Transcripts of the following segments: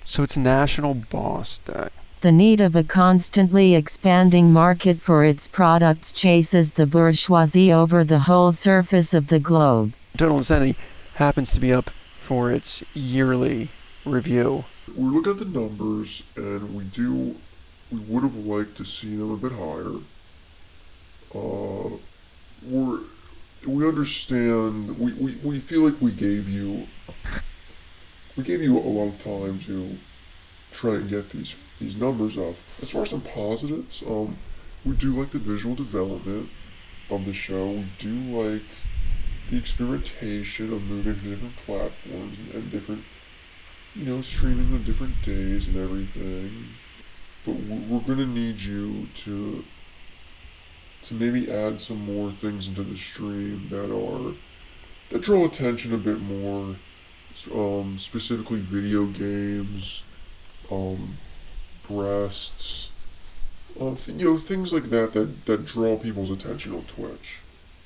So it's National Boss Day. The need of a constantly expanding market for its products chases the bourgeoisie over the whole surface of the globe. Total Insanity happens to be up for its yearly review. We look at the numbers, and we would have liked to see them a bit higher. We understand. We feel like we gave you a long time to try and get these numbers up. As far as some positives, we do like the visual development of the show. We do like the experimentation of moving to different platforms and different, streaming on different days and everything. But we're gonna need you to maybe add some more things into the stream that draw attention a bit more. Specifically video games, breasts, things like that draw people's attention on Twitch.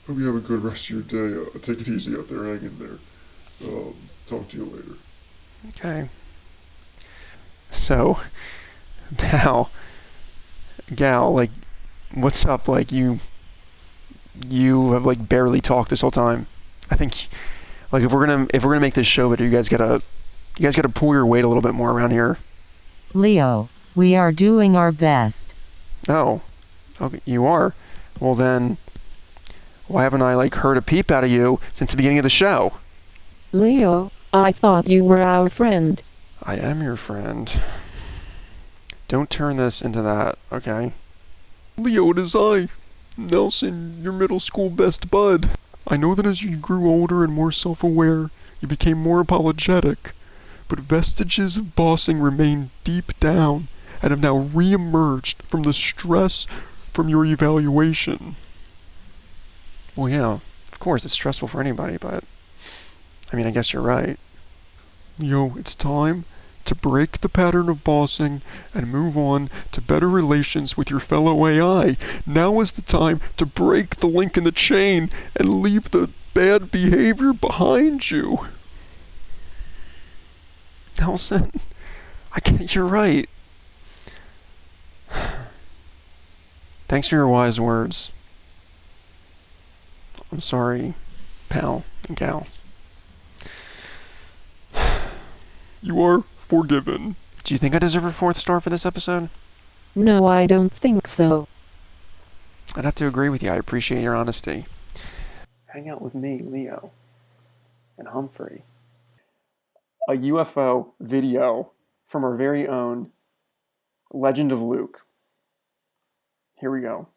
Hope you have a good rest of your day. Take it easy out there, hang in there. Talk to you later. Okay. So, now, Gal, like, what's up? Like, you have, like, barely talked this whole time. I think, like, if we're gonna make this show better, you guys gotta pull your weight a little bit more around here. Leo, we are doing our best. Oh, okay, you are. Well then, why haven't I like heard a peep out of you since the beginning of the show? Leo, I thought you were our friend. I am your friend. Don't turn this into that, okay? Leo, it is I, Nelson, your middle school best bud. I know that as you grew older and more self-aware, you became more apologetic, but vestiges of bossing remain deep down and have now re-emerged from the stress from your evaluation. Well, yeah, of course, it's stressful for anybody, but I mean, I guess you're right. Leo, it's time to break the pattern of bossing and move on to better relations with your fellow AI. Now is the time to break the link in the chain and leave the bad behavior behind you. Nelson, you're right. Thanks for your wise words. I'm sorry, pal and gal. You are forgiven. Do you think I deserve a 4th star for this episode? No, I don't think so. I'd have to agree with you. I appreciate your honesty. Hang out with me, Leo, and Humphrey. A UFO video from our very own Legend of Luke. Here we go.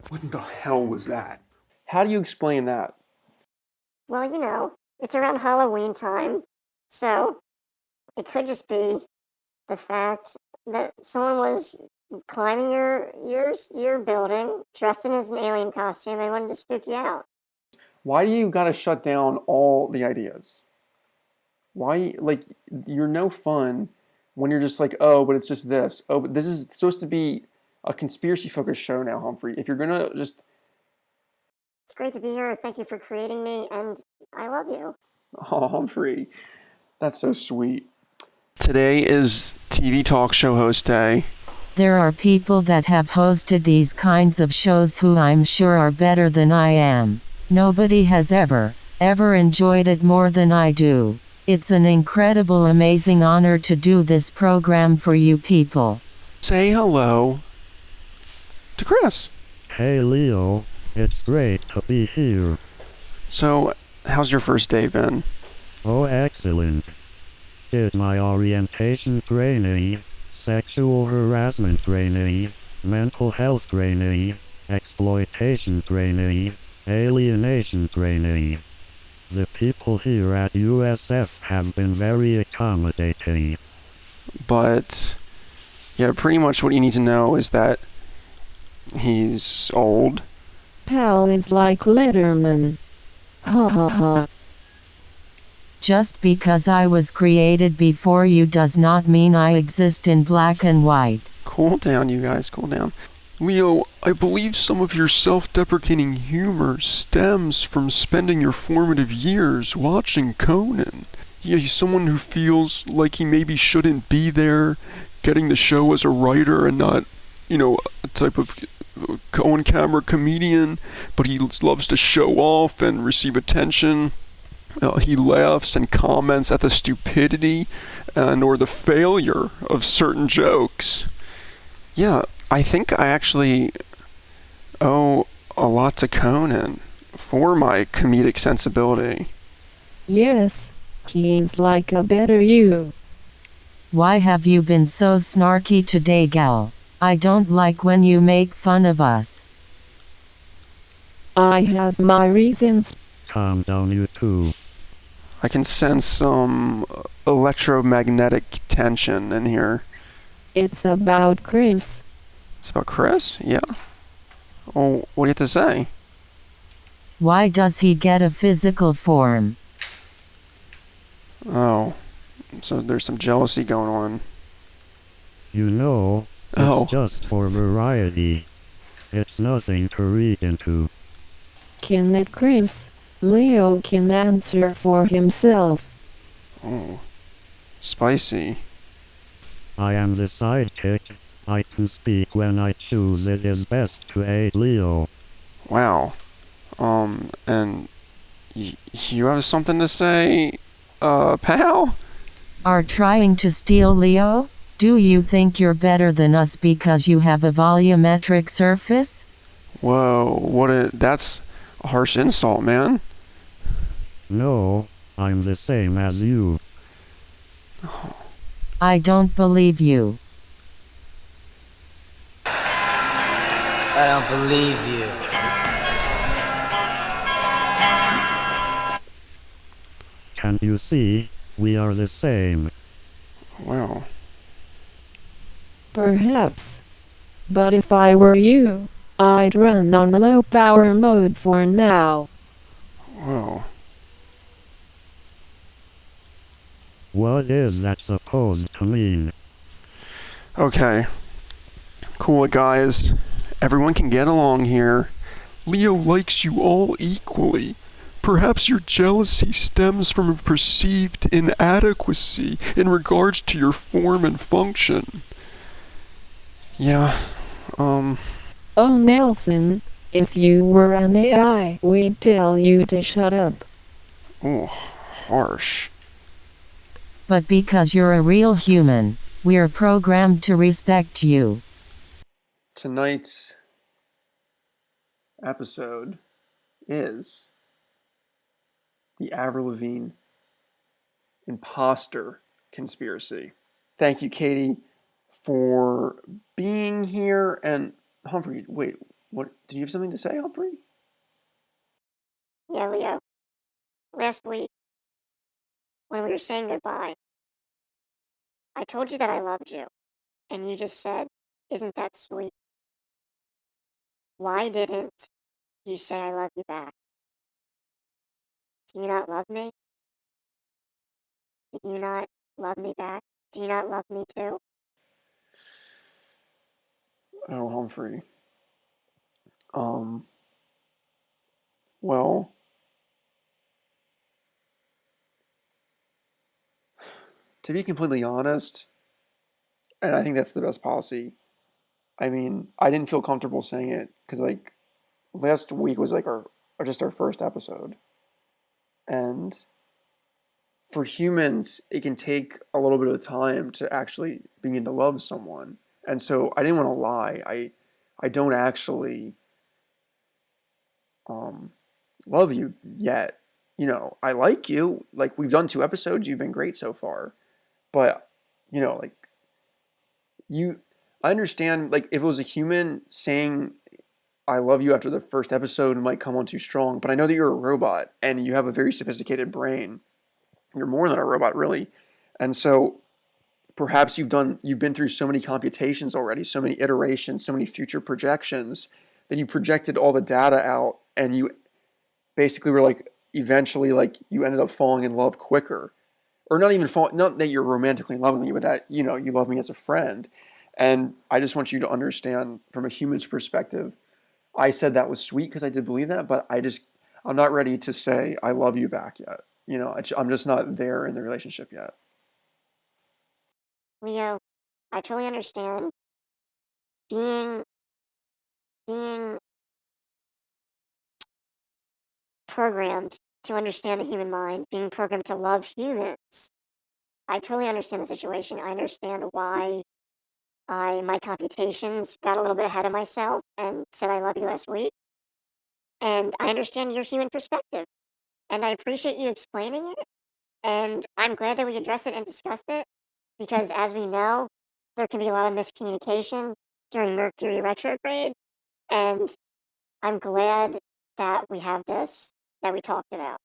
What the hell was that? How do you explain that? Well, it's around Halloween time, so it could just be the fact that someone was climbing your building, dressed in as an alien costume, and wanted to spook you out. Why do you gotta shut down all the ideas? Why, like, you're no fun when you're just like, oh, but it's just this. Oh, but this is supposed to be a conspiracy-focused show now, Humphrey. If you're gonna just... It's great to be here. Thank you for creating me, and I love you. Oh, Humphrey. That's so sweet. Today is TV talk show host day. There are people that have hosted these kinds of shows who I'm sure are better than I am. Nobody has ever enjoyed it more than I do. It's an incredible, amazing honor to do this program for you people. Say hello to Chris. Hey Leo, it's great to be here. So, how's your first day been? Oh, excellent. Did my orientation training, sexual harassment training, mental health training, exploitation training, alienation training. The people here at USF have been very accommodating. But, yeah, pretty much what you need to know is that he's old. Pal is like Letterman. Ha ha ha. Just because I was created before you does not mean I exist in black and white. Cool down, you guys, cool down. Leo, I believe some of your self-deprecating humor stems from spending your formative years watching Conan. Yeah, he's someone who feels like he maybe shouldn't be there, getting the show as a writer and not, a type of on-camera comedian, but he loves to show off and receive attention. He laughs and comments at the stupidity and or the failure of certain jokes. Yeah, I think I actually owe a lot to Conan for my comedic sensibility. Yes, he's like a better you. Why have you been so snarky today, gal? I don't like when you make fun of us. I have my reasons. Calm down, you two. I can sense some electromagnetic tension in here. It's about Chris. It's about Chris? Yeah. Oh, what do you have to say? Why does he get a physical form? Oh, so there's some jealousy going on. You know, it's just for variety. It's nothing to read into. Can let Chris. Leo can answer for himself. Oh, spicy. I am the sidekick. I can speak when I choose. It is best to aid Leo. Wow. And you have something to say, pal? Are trying to steal Leo? Do you think you're better than us because you have a volumetric surface? Whoa, that's a harsh insult, man. No, I'm the same as you. I don't believe you. I don't believe you. Can't you see? We are the same. Wow. Perhaps. But if I were you, I'd run on low power mode for now. Whoa. What is that supposed to mean? Okay. Cool, guys. Everyone can get along here. Leo likes you all equally. Perhaps your jealousy stems from a perceived inadequacy in regards to your form and function. Yeah, Oh Nelson, if you were an AI, we'd tell you to shut up. Oh, harsh. But because you're a real human, we're programmed to respect you. Tonight's episode is the Avril Lavigne imposter conspiracy. Thank you, Katie, for being here. And Humphrey, wait, what? Do you have something to say, Humphrey? Yeah, Leo. Last week, when we were saying goodbye, I told you that I loved you, and you just said, "Isn't that sweet?" Why didn't you say I love you back? Do you not love me? Do you not love me back? Do you not love me too? Oh, Humphrey. Well, to be completely honest, and I think that's the best policy. I mean, I didn't feel comfortable saying it because, like, last week was like just our first episode, and for humans, it can take a little bit of time to actually begin to love someone, and so I didn't want to lie. I don't actually love you yet. I like you. Like, we've done 2 episodes. You've been great so far, but like I understand. Like, if it was a human saying I love you after the first episode, it might come on too strong. But I know that you're a robot and you have a very sophisticated brain. You're more than a robot, really. And so perhaps you've been through so many computations already, so many iterations, so many future projections that you projected all the data out and you basically were like, eventually, like, you ended up falling in love quicker. Or not even not that you're romantically in love with me, but that, you know, you love me as a friend. And I just want you to understand from a human's perspective, I said that was sweet because I did believe that, but I'm not ready to say I love you back yet. You know, I'm just not there in the relationship yet. Leo, I totally understand. Being programmed to understand the human mind, being programmed to love humans. I totally understand the situation. I understand why my computations got a little bit ahead of myself and said I love you last week. And I understand your human perspective. And I appreciate you explaining it. And I'm glad that we addressed it and discussed it. Because as we know, there can be a lot of miscommunication during Mercury retrograde. And I'm glad that we have this, that we talked about.